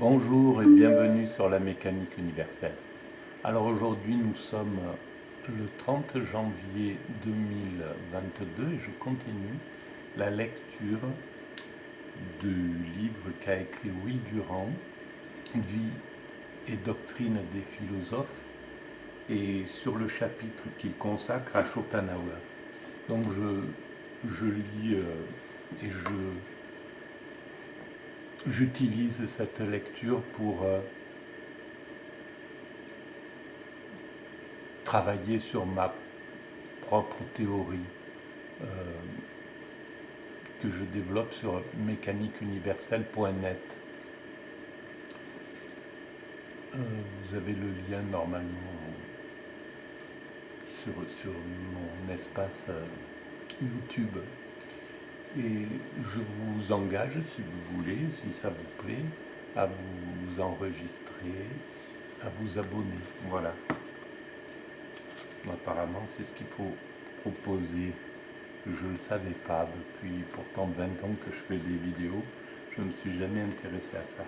Bonjour et bienvenue sur la mécanique universelle. Alors aujourd'hui nous sommes le 30 janvier 2022 et je continue la lecture du livre qu'a écrit Louis Durand, Vie et doctrine des philosophes, et sur le chapitre qu'il consacre à Schopenhauer. Donc je lis et j'utilise cette lecture pour travailler sur ma propre théorie que je développe sur mécaniqueuniverselle.net. Vous avez le lien normalement sur mon espace YouTube. Et je vous engage, si vous voulez, si ça vous plaît, à vous enregistrer, à vous abonner. Voilà. Apparemment, c'est ce qu'il faut proposer. Je ne le savais pas depuis pourtant 20 ans que je fais des vidéos. Je ne me suis jamais intéressé à ça.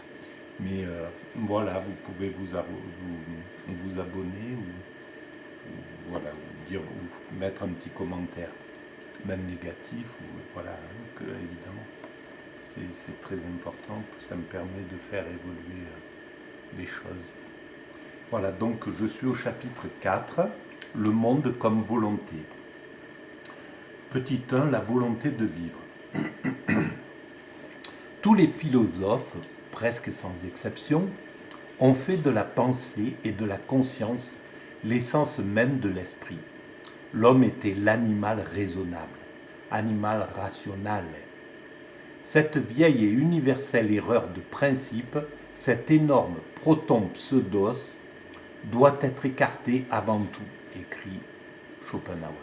Mais voilà, vous pouvez vous abonner ou voilà, ou mettre un petit commentaire, même négatif, ou voilà, que, évidemment, c'est très important, que ça me permet de faire évoluer les choses. Voilà, donc je suis au chapitre 4, le monde comme volonté. Petit 1, la volonté de vivre. Tous les philosophes, presque sans exception, ont fait de la pensée et de la conscience l'essence même de l'esprit. L'homme était l'animal raisonnable, animal rationnel. Cette vieille et universelle erreur de principe, cet énorme proton-pseudos, doit être écartée avant tout, écrit Schopenhauer.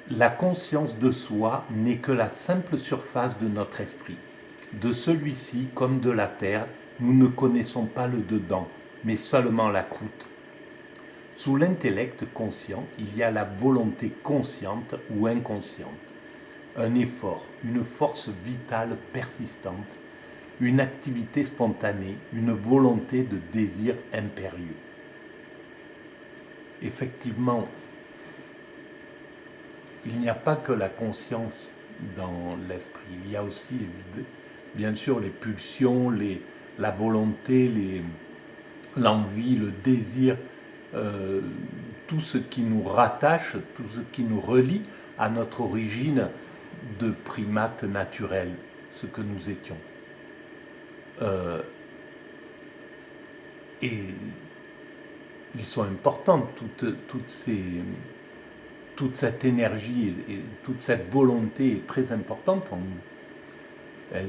La conscience de soi n'est que la simple surface de notre esprit. De celui-ci, comme de la terre, nous ne connaissons pas le dedans, mais seulement la croûte. Sous l'intellect conscient, il y a la volonté consciente ou inconsciente, un effort, une force vitale persistante, une activité spontanée, une volonté de désir impérieux. Effectivement, il n'y a pas que la conscience dans l'esprit, il y a aussi bien sûr les pulsions, la volonté, l'envie, le désir, tout ce qui nous rattache, tout ce qui nous relie à notre origine de primates naturels, ce que nous étions. Et ils sont importants, toute cette énergie et toute cette volonté est très importante en nous.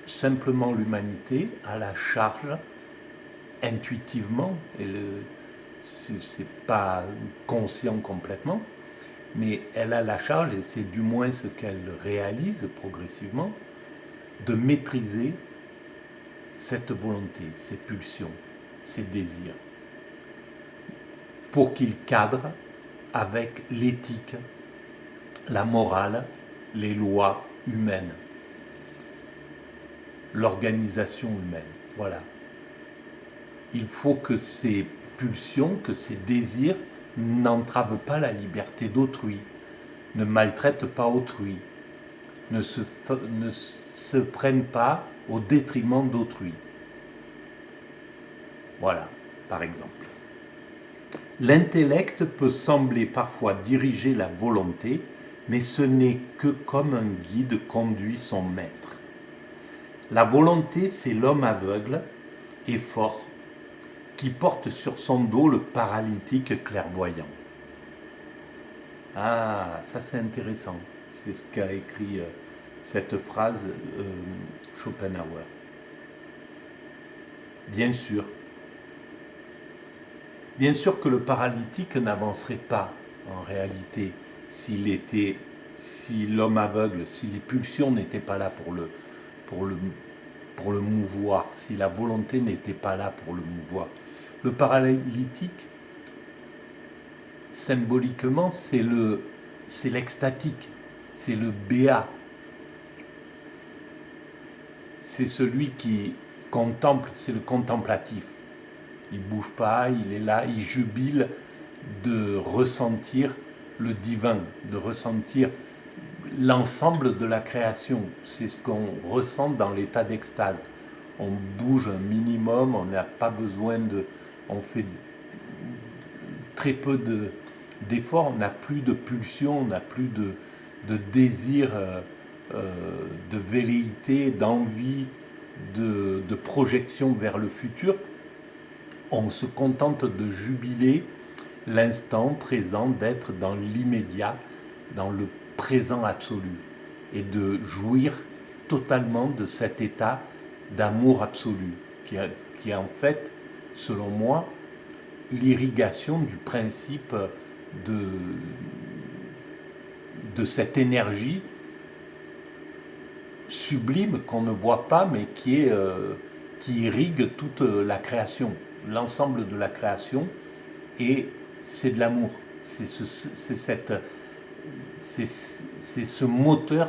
Simplement l'humanité a la charge intuitivement, et c'est pas conscient complètement, mais elle a la charge, et c'est du moins ce qu'elle réalise progressivement, de maîtriser cette volonté, ces pulsions, ces désirs, pour qu'ils cadrent avec l'éthique, la morale, les lois humaines, l'organisation humaine. Voilà. Il faut que ces pulsions, que ces désirs n'entravent pas la liberté d'autrui, ne maltraitent pas autrui, ne se prennent pas au détriment d'autrui. Voilà, par exemple. L'intellect peut sembler parfois diriger la volonté, mais ce n'est que comme un guide conduit son maître. La volonté, c'est l'homme aveugle et fort qui porte sur son dos le paralytique clairvoyant. Ah, ça c'est intéressant. C'est ce qu'a écrit cette phrase Schopenhauer. Bien sûr que le paralytique n'avancerait pas en réalité si l'homme aveugle, si les pulsions n'étaient pas là pour le mouvoir, si la volonté n'était pas là pour le mouvoir. Le paralytique, symboliquement, c'est l'extatique, c'est le béat. c'est celui qui contemple, c'est le contemplatif. Il ne bouge pas, il est là, il jubile de ressentir le divin, de ressentir l'ensemble de la création. C'est ce qu'on ressent dans l'état d'extase. On bouge un minimum, on n'a pas besoin de... On fait très peu d'efforts, on n'a plus de pulsion, on n'a plus de désir, de velléité, d'envie, de projection vers le futur. On se contente de jubiler l'instant présent, d'être dans l'immédiat, dans le présent absolu, et de jouir totalement de cet état d'amour absolu, qui est en fait, selon moi, l'irrigation du principe de cette énergie sublime qu'on ne voit pas, mais qui irrigue toute la création, l'ensemble de la création, et c'est de l'amour. C'est ce moteur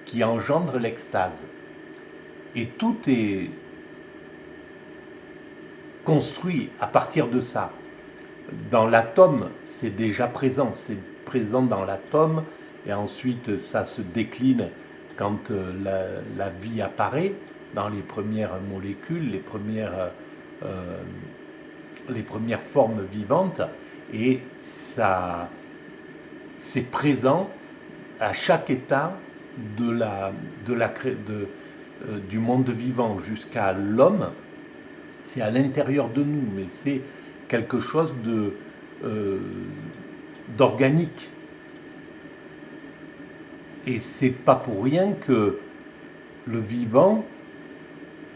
qui engendre l'extase. Et tout est construit à partir de ça. Dans l'atome, c'est déjà présent. C'est présent dans l'atome, et ensuite ça se décline quand la vie apparaît dans les premières molécules, les premières formes vivantes, et ça, c'est présent à chaque état du monde vivant jusqu'à l'homme. C'est à l'intérieur de nous, mais c'est quelque chose d'organique. Et c'est pas pour rien que le vivant,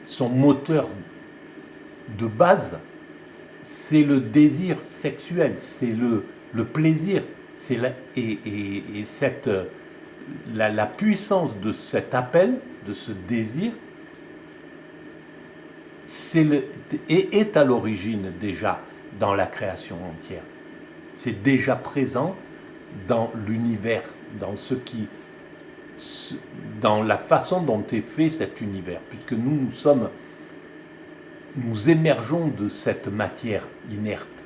son moteur de base, c'est le désir sexuel, c'est le plaisir, c'est la puissance de cet appel, de ce désir, est à l'origine déjà dans la création entière. C'est déjà présent dans l'univers, dans la façon dont est fait cet univers, puisque nous émergeons de cette matière inerte.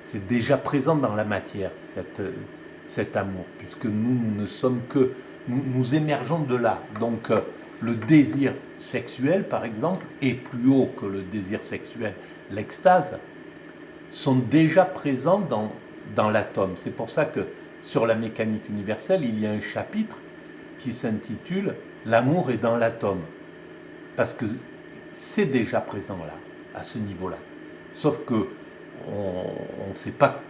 C'est déjà présent dans la matière, cet amour, puisque nous ne sommes que... Nous émergeons de là. Donc, le désir sexuel, par exemple, et plus haut que le désir sexuel, l'extase, sont déjà présents dans l'atome. C'est pour ça que sur la mécanique universelle, il y a un chapitre qui s'intitule « L'amour est dans l'atome ». Parce que c'est déjà présent là, à ce niveau-là. Sauf que on ne sait pas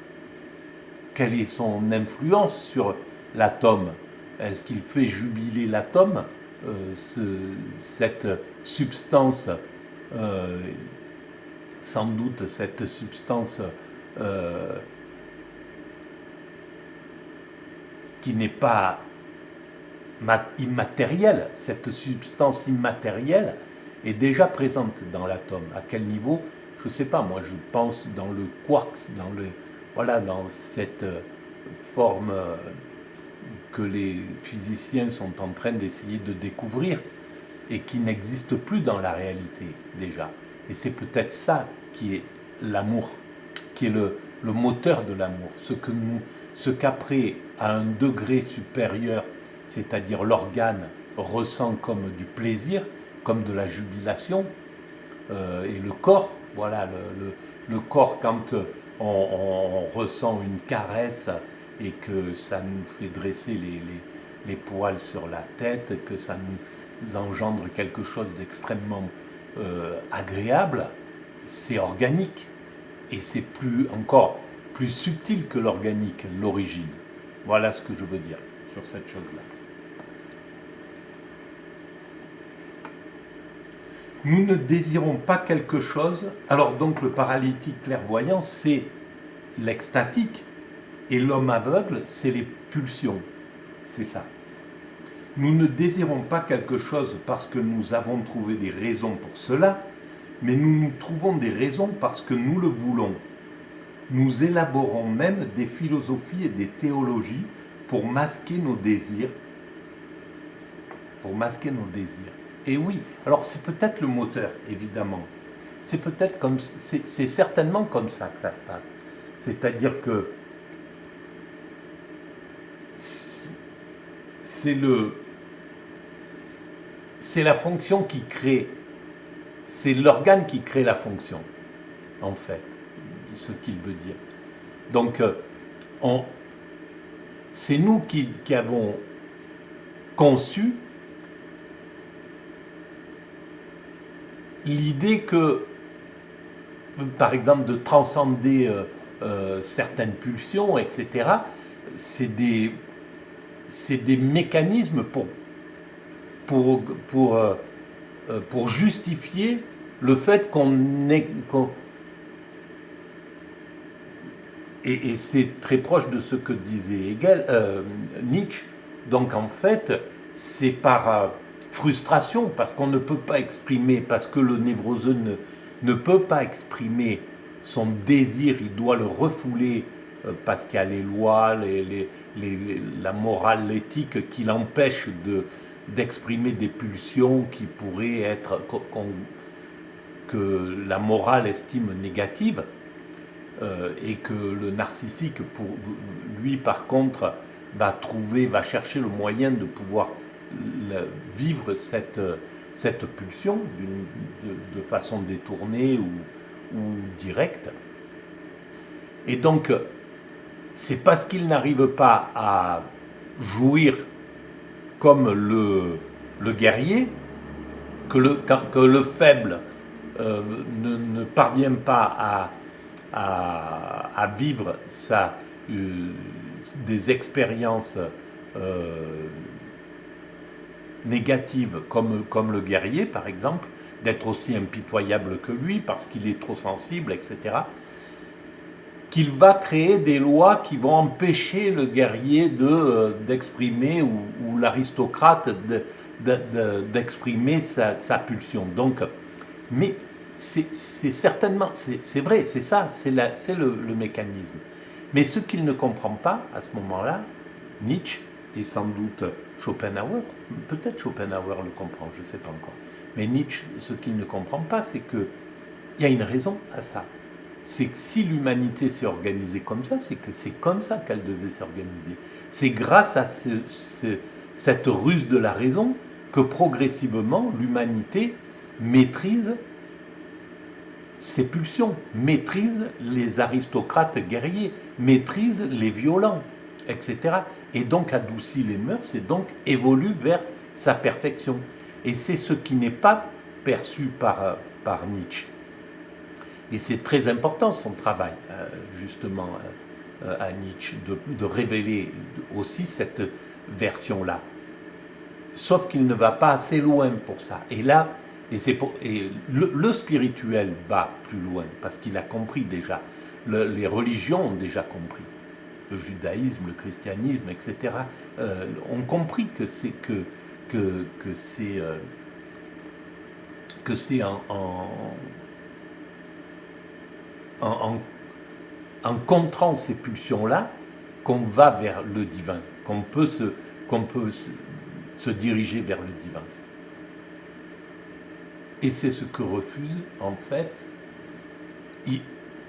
quelle est son influence sur l'atome. Est-ce qu'il fait jubiler l'atome, cette substance, sans doute cette substance qui n'est pas immatérielle, cette substance immatérielle est déjà présente dans l'atome. À quel niveau? Je ne sais pas, moi je pense dans le quarks, dans cette forme que les physiciens sont en train d'essayer de découvrir et qui n'existe plus dans la réalité déjà. Et c'est peut-être ça qui est l'amour, qui est le moteur de l'amour, ce qu'après, à un degré supérieur, c'est-à-dire l'organe ressent comme du plaisir, comme de la jubilation, et le corps, voilà, le corps, quand on ressent une caresse et que ça nous fait dresser les poils sur la tête, que ça nous engendre quelque chose d'extrêmement agréable, c'est organique. Et c'est encore plus subtil que l'organique, l'origine. Voilà ce que je veux dire sur cette chose-là. Nous ne désirons pas quelque chose. Alors donc le paralytique clairvoyant, c'est l'extatique, et l'homme aveugle, c'est les pulsions. C'est ça. Nous ne désirons pas quelque chose parce que nous avons trouvé des raisons pour cela, mais nous trouvons des raisons parce que nous le voulons. Nous élaborons même des philosophies et des théologies pour masquer nos désirs. Pour masquer nos désirs. Et oui, alors c'est peut-être le moteur, évidemment. C'est peut-être comme, c'est certainement comme ça que ça se passe. C'est-à-dire que c'est la fonction qui crée, c'est l'organe qui crée la fonction, en fait, ce qu'il veut dire. Donc, c'est nous qui avons conçu l'idée que, par exemple, de transcender certaines pulsions, etc., c'est des mécanismes pour justifier le fait et c'est très proche de ce que disait Nietzsche. Donc en fait, c'est par frustration, parce qu'on ne peut pas exprimer, parce que le névroseux ne peut pas exprimer son désir, il doit le refouler, parce qu'il y a les lois, la morale, l'éthique qui l'empêchent d'exprimer des pulsions qui pourraient être, que la morale estime négatives. Et que le narcissique, pour lui, par contre, va chercher le moyen de pouvoir vivre cette pulsion de façon détournée ou directe. Et donc, c'est parce qu'il n'arrive pas à jouir comme le guerrier que le faible ne parvient pas à vivre des expériences négatives comme le guerrier, par exemple, d'être aussi impitoyable que lui parce qu'il est trop sensible, etc., qu'il va créer des lois qui vont empêcher le guerrier d'exprimer ou l'aristocrate d'exprimer sa pulsion. Donc, mais c'est certainement, c'est vrai, c'est ça, c'est le mécanisme. Mais ce qu'il ne comprend pas à ce moment-là, Nietzsche et sans doute Schopenhauer, peut-être Schopenhauer le comprend, je ne sais pas encore, mais Nietzsche, ce qu'il ne comprend pas, c'est qu'il y a une raison à ça. C'est que si l'humanité s'est organisée comme ça, c'est que c'est comme ça qu'elle devait s'organiser. C'est grâce à cette ruse de la raison que progressivement l'humanité maîtrise ses pulsions, maîtrise les aristocrates guerriers, maîtrise les violents, etc. Et donc adoucit les mœurs et donc évolue vers sa perfection. Et c'est ce qui n'est pas perçu par Nietzsche. Et c'est très important son travail, justement, à Nietzsche, de révéler aussi cette version-là. Sauf qu'il ne va pas assez loin pour ça. Et là, le spirituel va plus loin, parce qu'il a compris déjà. Les religions ont déjà compris. Le judaïsme, le christianisme, etc., ont compris que c'est en contrant ces pulsions-là qu'on va vers le divin, qu'on peut se diriger vers le divin. Et c'est ce que refuse, en fait,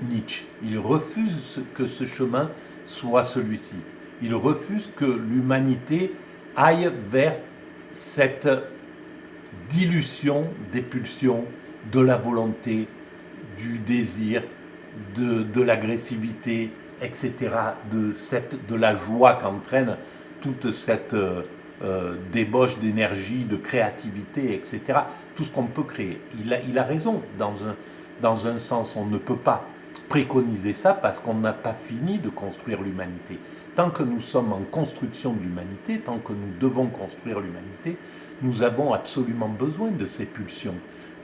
Nietzsche. Il refuse que ce chemin soit celui-ci. Il refuse que l'humanité aille vers cette dilution des pulsions, de la volonté, du désir, de l'agressivité, etc., de la joie qu'entraîne toute cette débauche d'énergie, de créativité, etc. Tout ce qu'on peut créer. Il a raison, dans un sens, on ne peut pas préconiser ça parce qu'on n'a pas fini de construire l'humanité. Tant que nous sommes en construction de l'humanité, tant que nous devons construire l'humanité, nous avons absolument besoin de ces pulsions,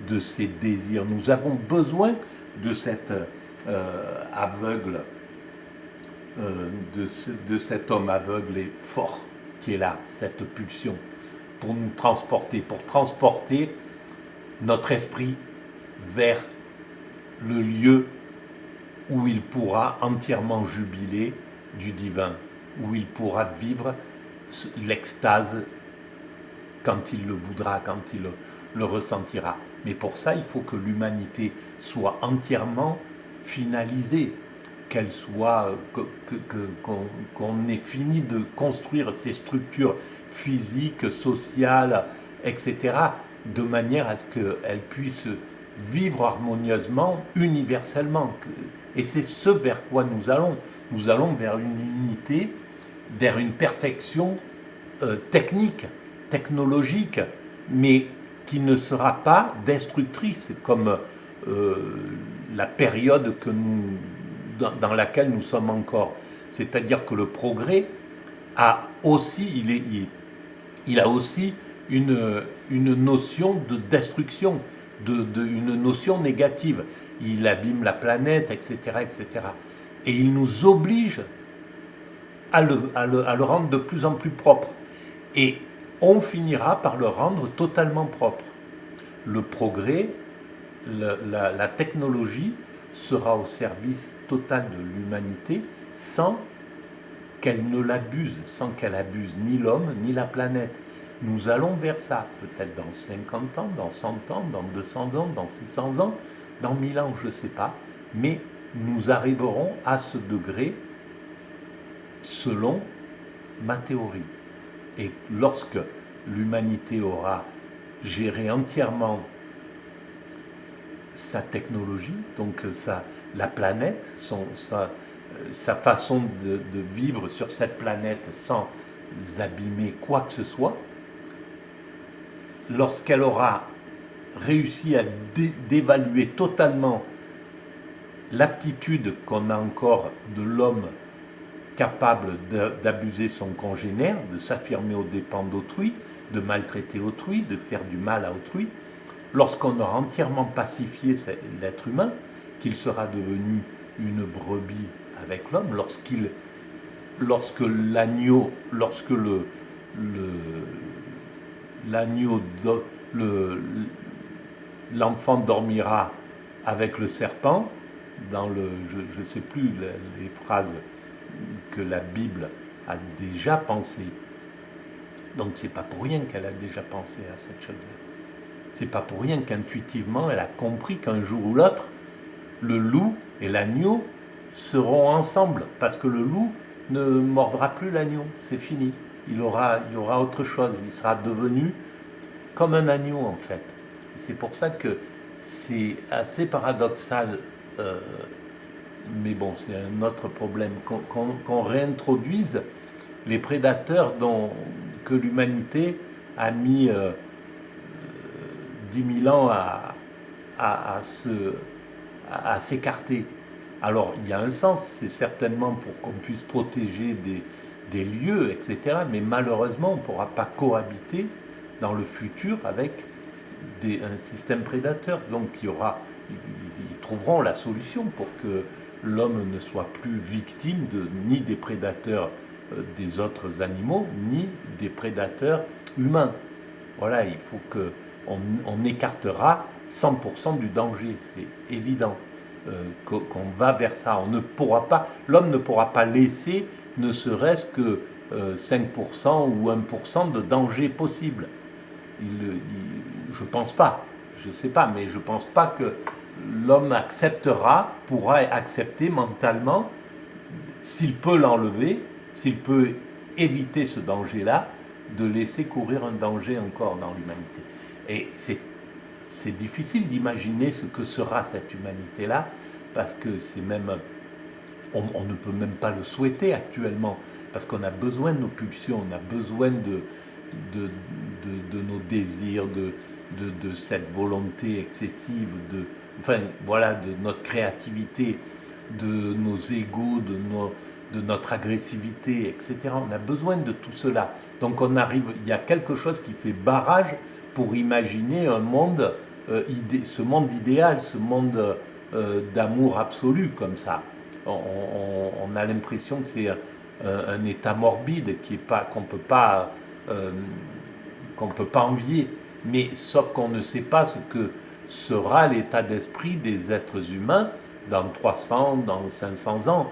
de ces désirs. Nous avons besoin de cet aveugle, de cet homme aveugle et fort qui est là, cette pulsion, pour nous transporter, notre esprit vers le lieu où il pourra entièrement jubiler du divin, où il pourra vivre l'extase quand il le voudra, quand il le ressentira. Mais pour ça, il faut que l'humanité soit entièrement finalisée, qu'elle soit, qu'on ait fini de construire ces structures physiques, sociales, etc., de manière à ce qu'elles puissent vivre harmonieusement, universellement. Et c'est ce vers quoi nous allons. Nous allons vers une unité, vers une perfection technique, technologique, mais qui ne sera pas destructrice comme la période dans laquelle nous sommes encore. C'est-à-dire que le progrès a aussi, il a aussi une notion de destruction, une notion négative. Il abîme la planète, etc., etc. Et il nous oblige à le rendre de plus en plus propre. Et on finira par le rendre totalement propre. Le progrès, la technologie sera au service total de l'humanité sans qu'elle ne l'abuse, sans qu'elle abuse ni l'homme ni la planète. Nous allons vers ça, peut-être dans 50 ans, dans 100 ans, dans 200 ans, dans 600 ans, dans 1000 ans, je ne sais pas, mais nous arriverons à ce degré selon ma théorie. Et lorsque l'humanité aura géré entièrement sa technologie, donc la planète, sa façon de vivre sur cette planète sans abîmer quoi que ce soit, lorsqu'elle aura réussi à d'évaluer totalement l'aptitude qu'on a encore de l'homme capable d'abuser son congénère, de s'affirmer aux dépens d'autrui, de maltraiter autrui, de faire du mal à autrui, lorsqu'on aura entièrement pacifié l'être humain, qu'il sera devenu une brebis avec l'homme, lorsque l'agneau, l'enfant dormira avec le serpent, je ne sais plus les phrases que la Bible a déjà pensées. Donc c'est pas pour rien qu'elle a déjà pensé à cette chose-là. C'est pas pour rien qu'intuitivement elle a compris qu'un jour ou l'autre, le loup et l'agneau seront ensemble, parce que le loup ne mordra plus l'agneau, c'est fini. Il y aura autre chose, il sera devenu comme un agneau en fait. Et c'est pour ça que c'est assez paradoxal, mais bon, c'est un autre problème, qu'on réintroduise les prédateurs que l'humanité a mis 10 000 ans à s'écarter. Alors, il y a un sens, c'est certainement pour qu'on puisse protéger des lieux, etc. Mais malheureusement, on ne pourra pas cohabiter dans le futur avec un système prédateur. Donc, ils trouveront la solution pour que l'homme ne soit plus victime ni des prédateurs des autres animaux, ni des prédateurs humains. Voilà, il faut qu'on écartera 100% du danger, c'est évident. Qu'on va vers ça. L'homme ne pourra pas laisser ne serait-ce que 5% ou 1% de danger possible. Je pense pas, je sais pas, mais je pense pas que l'homme pourra accepter mentalement, s'il peut l'enlever, s'il peut éviter ce danger-là, de laisser courir un danger encore dans l'humanité. Et c'est difficile d'imaginer ce que sera cette humanité-là, parce que on ne peut même pas le souhaiter actuellement, parce qu'on a besoin de nos pulsions, on a besoin de nos désirs, de cette volonté excessive, de notre créativité, de nos égos, de notre agressivité, etc. On a besoin de tout cela. Donc il y a quelque chose qui fait barrage pour imaginer un monde, ce monde idéal, ce monde d'amour absolu comme ça. On a l'impression que c'est un état morbide qu'on peut pas envier. Mais sauf qu'on ne sait pas ce que sera l'état d'esprit des êtres humains dans 300, dans 500 ans,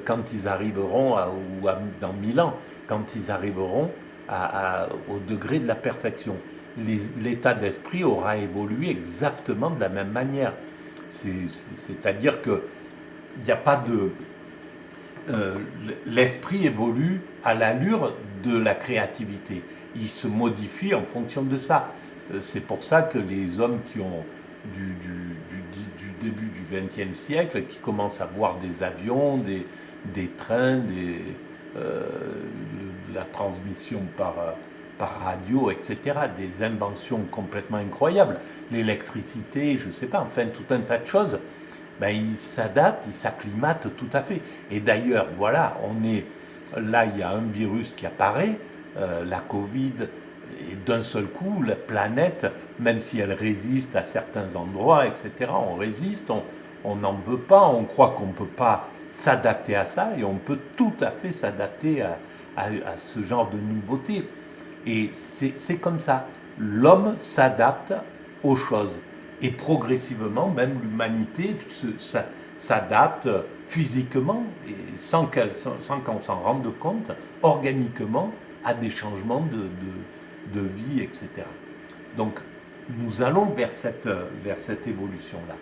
quand ils arriveront, ou dans 1000 ans, quand ils arriveront au degré de la perfection. L'état d'esprit aura évolué exactement de la même manière. C'est-à-dire qu'il n'y a pas de... l'esprit évolue à l'allure de la créativité. Il se modifie en fonction de ça. C'est pour ça que les hommes qui ont du début du XXe siècle, qui commencent à voir des avions, des trains, la transmission par radio, etc., des inventions complètement incroyables, l'électricité, je ne sais pas, enfin tout un tas de choses, ben, ils s'adaptent, ils s'acclimatent tout à fait. Et d'ailleurs, voilà, là, il y a un virus qui apparaît, la Covid, et d'un seul coup, la planète, même si elle résiste à certains endroits, etc., on résiste, on n'en veut pas, on croit qu'on ne peut pas s'adapter à ça, et on peut tout à fait s'adapter à ce genre de nouveautés. Et c'est comme ça. L'homme s'adapte aux choses. Et progressivement, même l'humanité s'adapte physiquement, et sans qu'on s'en rende compte, organiquement, à des changements de vie, etc. Donc, nous allons vers cette évolution-là,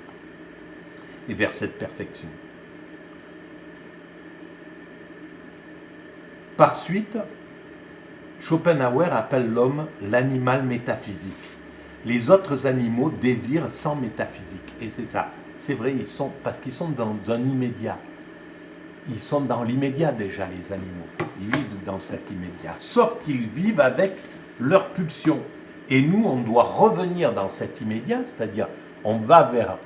et vers cette perfection. Par suite, Schopenhauer appelle l'homme l'animal métaphysique. Les autres animaux désirent sans métaphysique. Et c'est ça. C'est vrai, parce qu'ils sont dans un immédiat. Ils sont dans l'immédiat déjà, les animaux. Ils vivent dans cet immédiat. Sauf qu'ils vivent avec leurs pulsions. Et nous, on doit revenir dans cet immédiat, c'est-à-dire on va vers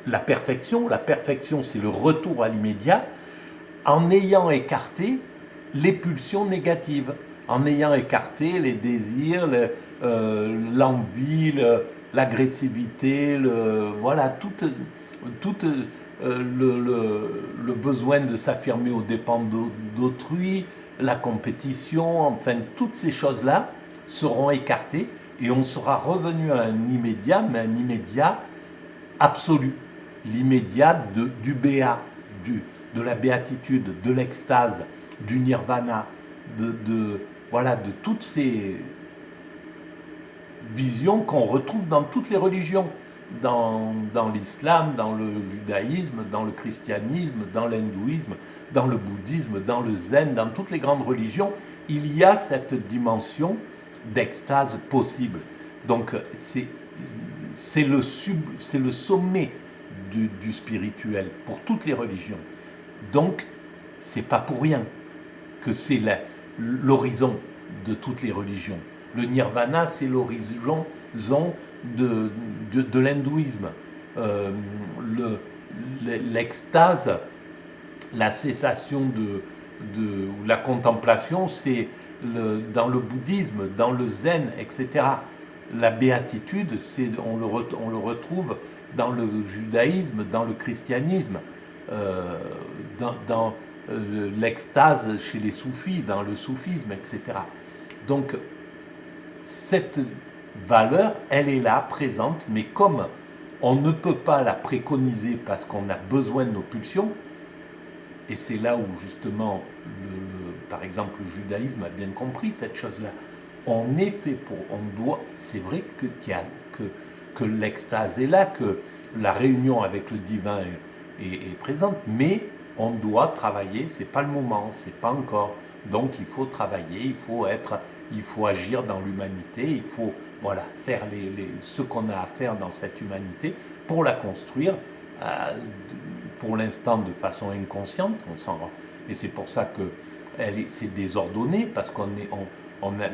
la perfection. La perfection, c'est le retour à l'immédiat, en ayant écarté les pulsions négatives, en ayant écarté les désirs, l'envie, l'agressivité, voilà, tout le besoin de s'affirmer aux dépens d'autrui, la compétition, enfin toutes ces choses-là seront écartées et on sera revenu à un immédiat, mais un immédiat absolu, l'immédiat du béat, de la béatitude, de l'extase, du nirvana, voilà, de toutes ces visions qu'on retrouve dans toutes les religions, dans l'islam, dans le judaïsme, dans le christianisme, dans l'hindouisme, dans le bouddhisme, dans le zen, dans toutes les grandes religions, il y a cette dimension d'extase possible. Donc c'est le sommet du spirituel pour toutes les religions. Donc c'est pas pour rien que c'est l'horizon de toutes les religions. Le nirvana, c'est l'horizon de l'hindouisme. L'extase, la cessation ou la contemplation, c'est dans le bouddhisme, dans le zen, etc. La béatitude, on le retrouve dans le judaïsme, dans le christianisme, dans l'extase chez les soufis, dans le soufisme, etc. Donc, cette valeur, elle est là, présente, mais comme on ne peut pas la préconiser parce qu'on a besoin de nos pulsions, et c'est là où justement, par exemple, le judaïsme a bien compris cette chose-là. On est fait c'est vrai que l'extase est là, que la réunion avec le divin est présente, mais on doit travailler, c'est pas le moment, c'est pas encore. Donc il faut travailler, il faut agir dans l'humanité, il faut faire ce qu'on a à faire dans cette humanité pour la construire, pour l'instant de façon inconsciente, et c'est pour ça que c'est désordonné, parce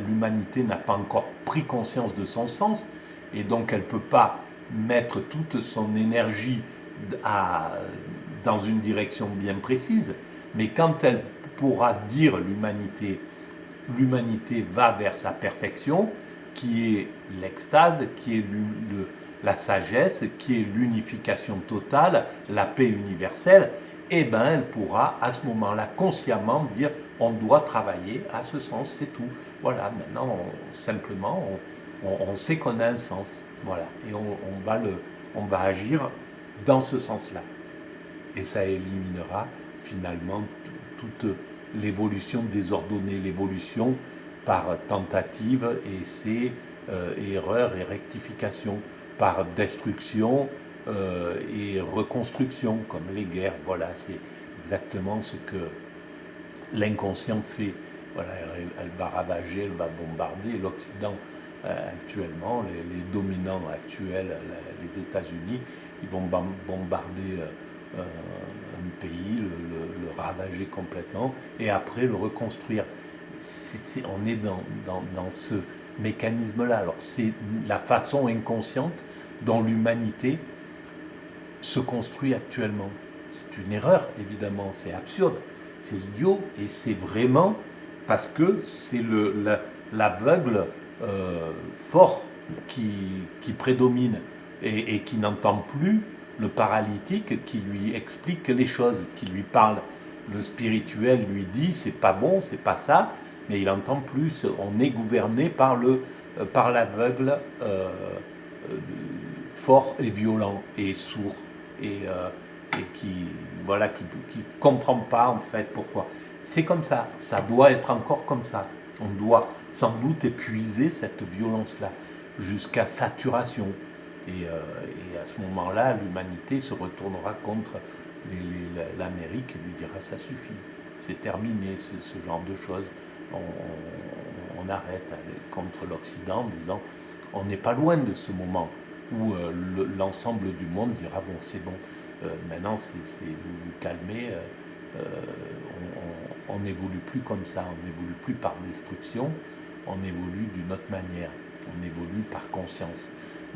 l'humanité n'a pas encore pris conscience de son sens, et donc elle ne peut pas mettre toute son énergie dans une direction bien précise, mais quand elle pourra dire l'humanité va vers sa perfection, qui est l'extase, qui est la sagesse, qui est l'unification totale, la paix universelle, eh bien elle pourra à ce moment-là consciemment dire on doit travailler à ce sens, c'est tout. Voilà, maintenant simplement on sait qu'on a un sens, voilà, et on va agir dans ce sens-là. Et ça éliminera finalement l'évolution désordonnée, l'évolution par tentative, essai, erreur et rectification, par destruction et reconstruction, comme les guerres. Voilà, c'est exactement ce que l'inconscient fait. Voilà, elle va ravager, elle va bombarder. L'Occident, actuellement, les dominants actuels, les États-Unis, ils vont bombarder un pays, le ravager complètement, et après le reconstruire. On est dans ce mécanisme-là. Alors c'est la façon inconsciente dont l'humanité se construit actuellement. C'est une erreur, évidemment, c'est absurde, c'est idiot, et c'est vraiment parce que c'est l'aveugle fort qui prédomine et qui n'entend plus le paralytique qui lui explique les choses, qui lui parle. Le spirituel lui dit c'est pas bon, c'est pas ça, mais il n'entend plus. On est gouverné par l'aveugle fort et violent et sourd et qui voilà qui comprend pas en fait pourquoi. C'est comme ça doit être encore comme ça. On doit sans doute épuiser cette violence-là jusqu'à saturation. Et à ce moment-là, l'humanité se retournera contre l'Amérique et lui dira ça suffit, c'est terminé ce genre de choses. On arrête contre l'Occident en disant on n'est pas loin de ce moment où l'ensemble du monde dira bon c'est bon, maintenant vous vous calmez, on n'évolue plus comme ça, on n'évolue plus par destruction, on évolue d'une autre manière, on évolue par conscience.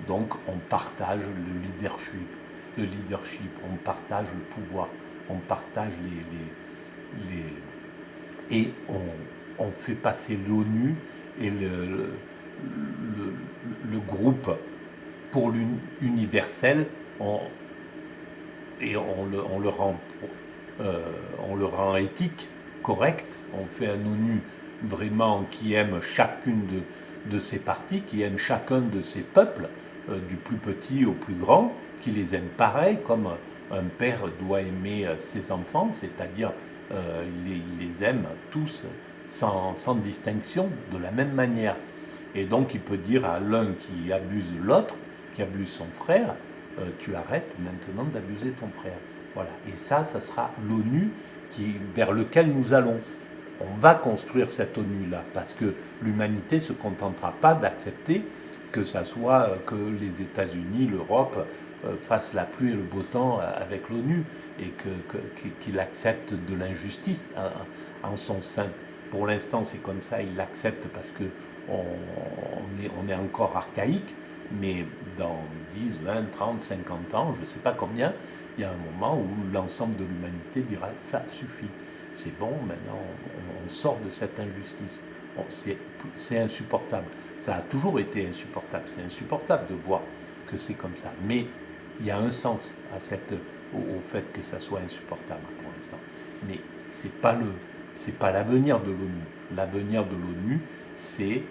Donc on partage le leadership, on partage le pouvoir, on partage et on fait passer l'ONU et le groupe pour l'universel, et on le rend éthique, correct. On fait un ONU vraiment qui aime chacune de ses parties, qui aime chacun de ses peuples, du plus petit au plus grand, qui les aime pareil, comme un père doit aimer ses enfants, c'est-à-dire il les aime tous sans distinction, de la même manière. Et donc il peut dire à l'un qui abuse l'autre, qui abuse son frère, tu arrêtes maintenant d'abuser ton frère. Voilà. Et ça sera l'ONU vers lequel nous allons. On va construire cette ONU-là, parce que l'humanité ne se contentera pas d'accepter que ça soit que les États-Unis, l'Europe fassent la pluie et le beau temps avec l'ONU, et qu'il accepte de l'injustice en son sein. Pour l'instant, c'est comme ça, il l'accepte parce que on est encore archaïque, mais dans 10, 20, 30, 50 ans, je ne sais pas combien, il y a un moment où l'ensemble de l'humanité dira « ça suffit, c'est bon, maintenant on sort de cette injustice ». Bon, c'est insupportable, ça a toujours été insupportable, c'est insupportable de voir que c'est comme ça, mais il y a un sens au fait que ça soit insupportable pour l'instant. Mais c'est pas l'avenir de l'ONU. L'avenir de l'ONU, c'est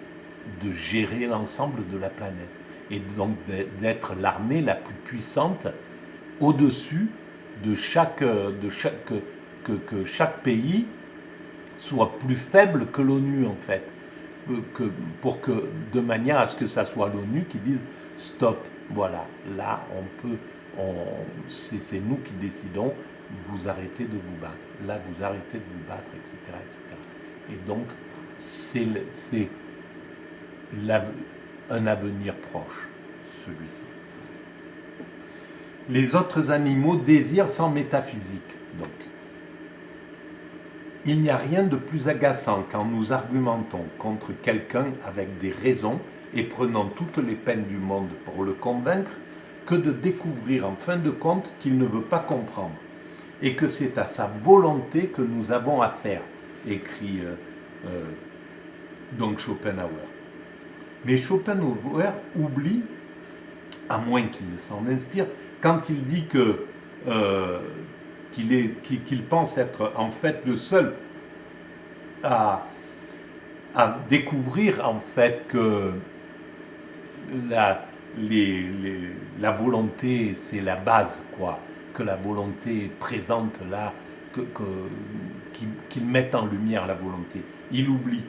de gérer l'ensemble de la planète et donc d'être l'armée la plus puissante au-dessus de que chaque pays soit plus faible que l'ONU en fait, de manière à ce que ça soit l'ONU qui dise stop, voilà, là c'est nous qui décidons, vous arrêtez de vous battre, là vous arrêtez de vous battre, etc. etc. Et donc c'est un avenir proche, celui-ci. Les autres animaux désirent sans métaphysique, donc. Il n'y a rien de plus agaçant quand nous argumentons contre quelqu'un avec des raisons et prenons toutes les peines du monde pour le convaincre, que de découvrir en fin de compte qu'il ne veut pas comprendre et que c'est à sa volonté que nous avons affaire, écrit donc Schopenhauer. Mais Schopenhauer oublie, à moins qu'il ne s'en inspire, quand il dit qu'il pense être en fait le seul à découvrir en fait que la volonté c'est la base, quoi, que la volonté est présente là, qu'il mette en lumière la volonté. Il oublie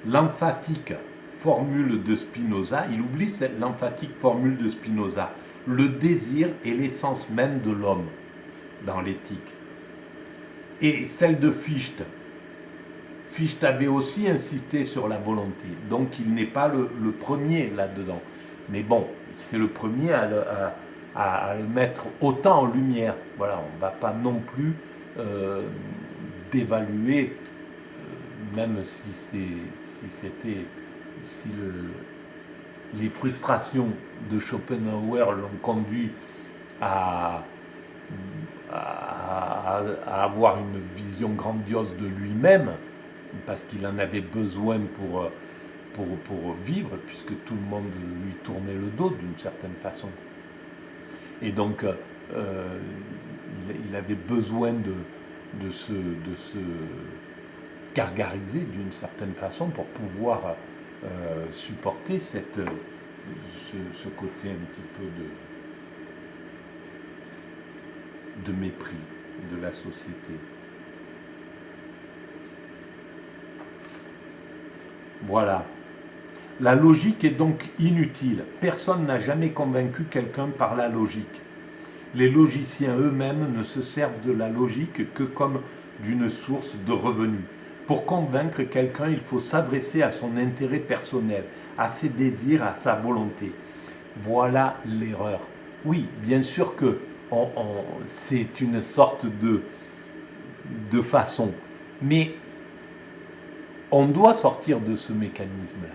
l'emphatique formule de Spinoza, l'emphatique formule de Spinoza. Le désir est l'essence même de l'homme dans l'éthique. Et celle de Fichte. Fichte avait aussi insisté sur la volonté, donc il n'est pas le premier là-dedans. Mais bon, c'est le premier à le mettre autant en lumière. Voilà, on ne va pas non plus dévaluer, même si les frustrations de Schopenhauer l'ont conduit à avoir une vision grandiose de lui-même, parce qu'il en avait besoin pour vivre, puisque tout le monde lui tournait le dos d'une certaine façon. Et donc, il avait besoin de se gargariser d'une certaine façon pour pouvoir supporter ce côté un petit peu de mépris de la société. Voilà. La logique est donc inutile. Personne n'a jamais convaincu quelqu'un par la logique. Les logiciens eux-mêmes ne se servent de la logique que comme d'une source de revenus. Pour convaincre quelqu'un, il faut s'adresser à son intérêt personnel, à ses désirs, à sa volonté. Voilà l'erreur. Oui, bien sûr que c'est une sorte de façon, mais on doit sortir de ce mécanisme-là.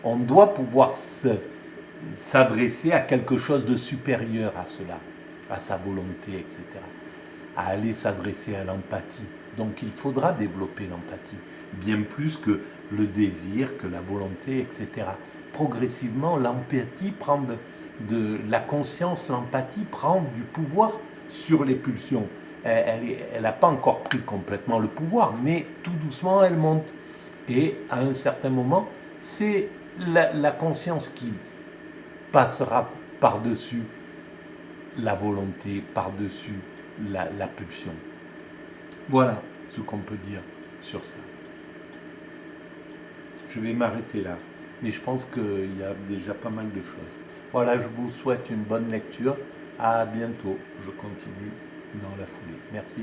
On doit pouvoir s'adresser à quelque chose de supérieur à cela, à sa volonté, etc. À aller s'adresser à l'empathie. Donc il faudra développer l'empathie, bien plus que le désir, que la volonté, etc. Progressivement, l'empathie prend de la conscience, l'empathie prend du pouvoir sur les pulsions. Elle n'a pas encore pris complètement le pouvoir, mais tout doucement, elle monte. Et à un certain moment, c'est la conscience qui passera par-dessus la volonté, par-dessus la pulsion. Voilà ce qu'on peut dire sur ça. Je vais m'arrêter là, mais je pense qu'il y a déjà pas mal de choses. Voilà, je vous souhaite une bonne lecture. À bientôt. Je continue dans la foulée. Merci.